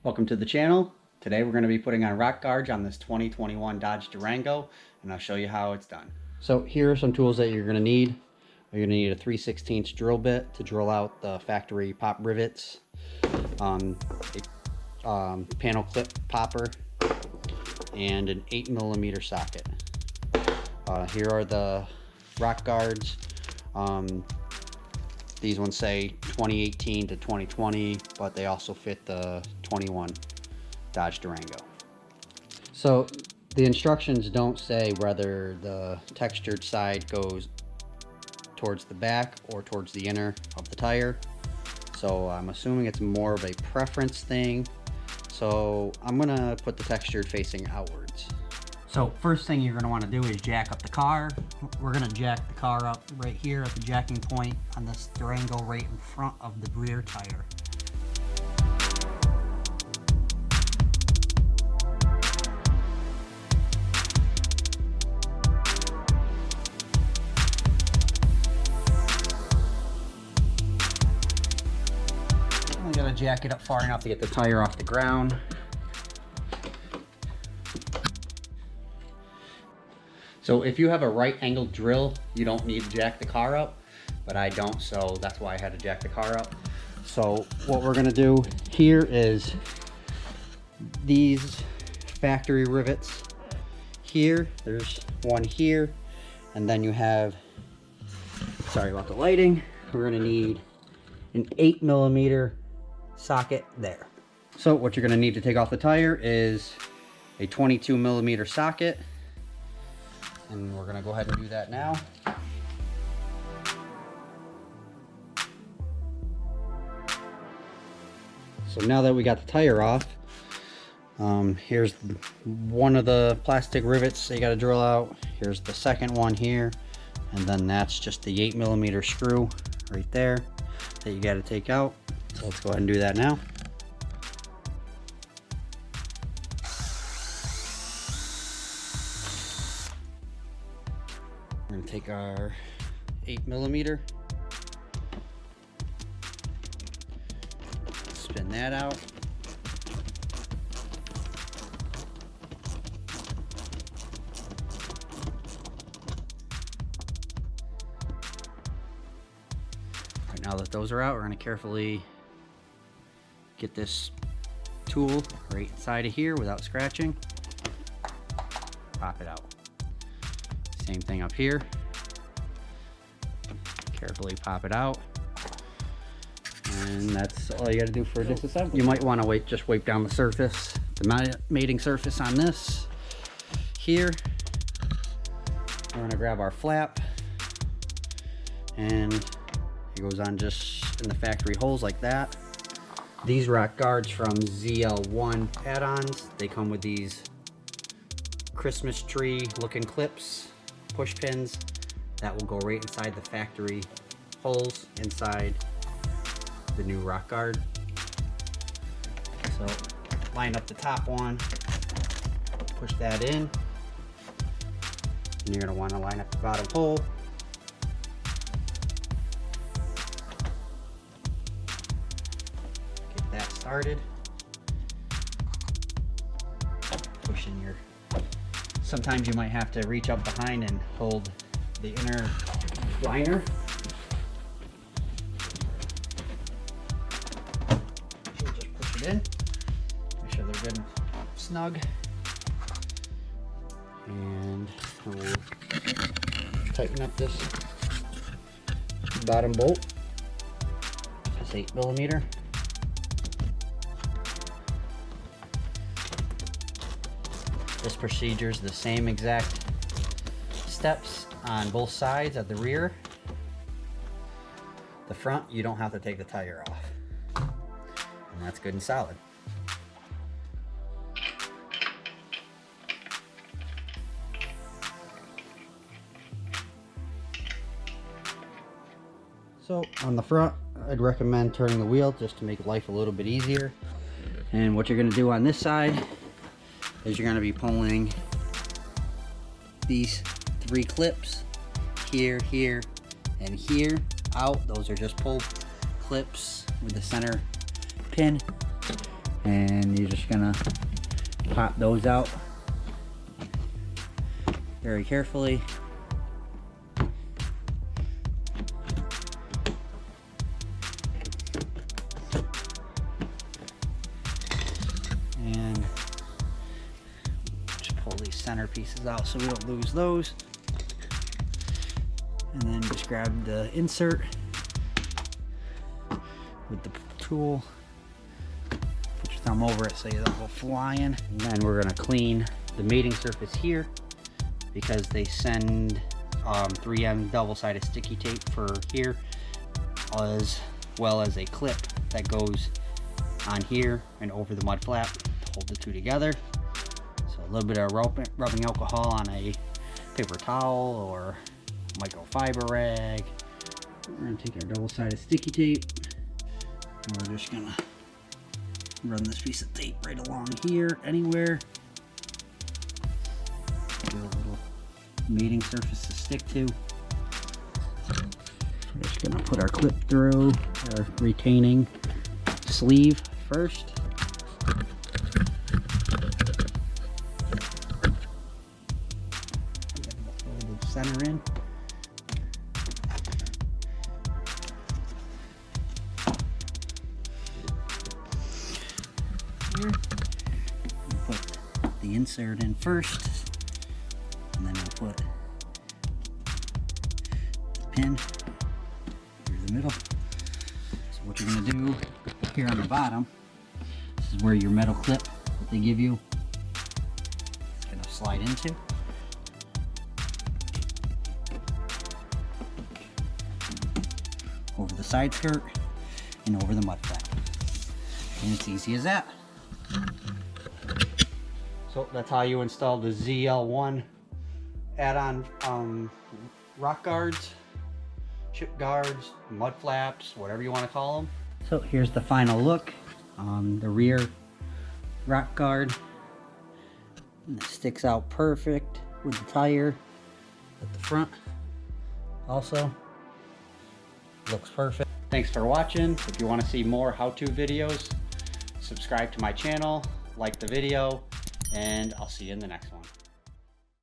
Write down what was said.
Welcome to the channel. Today we're going to be putting on rock guards on this 2021 Dodge Durango, and I'll show you how it's done. So here are some tools that you're going to need. You're going to need a 3/16 drill bit to drill out the factory pop rivets, a panel clip popper, and an 8mm socket. Here are the rock guards. These ones say 2018 to 2020, but they also fit the 21 Dodge Durango. So the instructions don't say whether the textured side goes towards the back or towards the inner of the tire. So I'm assuming it's more of a preference thing. So I'm gonna put the textured facing outwards. So first thing you're gonna wanna do is jack up the car. We're gonna jack the car up right here at the jacking point on this Durango right in front of the rear tire. I'm gonna jack it up far enough to get the tire off the ground. So if you have a right angle drill, you don't need to jack the car up, but I don't, so that's why I had to jack the car up. So what we're gonna do here is these factory rivets here, there's one here, and then you have, sorry about the lighting, we're gonna need an 8mm socket there. So what you're gonna need to take off the tire is a 22mm socket. And we're gonna go ahead and do that now. So now that we got the tire off, here's one of the plastic rivets that you gotta drill out. Here's the second one here. And then that's just the 8mm screw right there that you gotta take out. So let's go ahead and do that now. We're going to take our 8mm, spin that out. Right, now that those are out, we're going to carefully get this tool right inside of here without scratching. Pop it out. Same thing up here. Carefully pop it out. And that's all you gotta do for disassembly. You might wanna just wipe down the surface, the mating surface on this. Here, we're gonna grab our flap, and it goes on just in the factory holes like that. These rock guards from ZL1addons, they come with these Christmas tree looking clips, push pins that will go right inside the factory holes inside the new rock guard. So line up the top one, push that in, and you're going to want to line up the bottom hole. Get that started. Push in your, sometimes you might have to reach up behind and hold the inner liner. Just push it in. Make sure they're good and snug. And we'll tighten up this bottom bolt. That's 8mm. This procedure is the same exact steps on both sides at the rear. The front, you don't have to take the tire off. And that's good and solid. So on the front, I'd recommend turning the wheel just to make life a little bit easier. And what you're gonna do on this side is you're gonna be pulling these 3 clips here, here, and here out. Those are just pull clips with the center pin And you're just gonna pop those out very carefully. And just pull these center pieces out so we don't lose those. And then just grab the insert with the tool. Put your thumb over it so you don't go flying. And then we're gonna clean the mating surface here because they send 3M double-sided sticky tape for here, as well as a clip that goes on here and over the mud flap to hold the two together. So a little bit of rubbing alcohol on a paper towel or microfiber rag. We're gonna take our double-sided sticky tape and we're just gonna run this piece of tape right along here, anywhere. Give it a little mating surface to stick to. We're just gonna put our clip through our retaining sleeve first. Fold the center in. Here. We'll put the insert in first, and then we'll put the pin through the middle. So what you're going to do here on the bottom, this is where your metal clip that they give you is going to slide into. Over the side skirt and over the mud flap. And it's easy as that. So that's how you install the ZL1 add-on rock guards, chip guards, mud flaps, whatever you want to call them. So here's the final look on the rear rock guard. And it sticks out perfect with the tire at the front. Also looks perfect. Thanks for watching. If you want to see more how-to videos, subscribe to my channel, like the video, and I'll see you in the next one.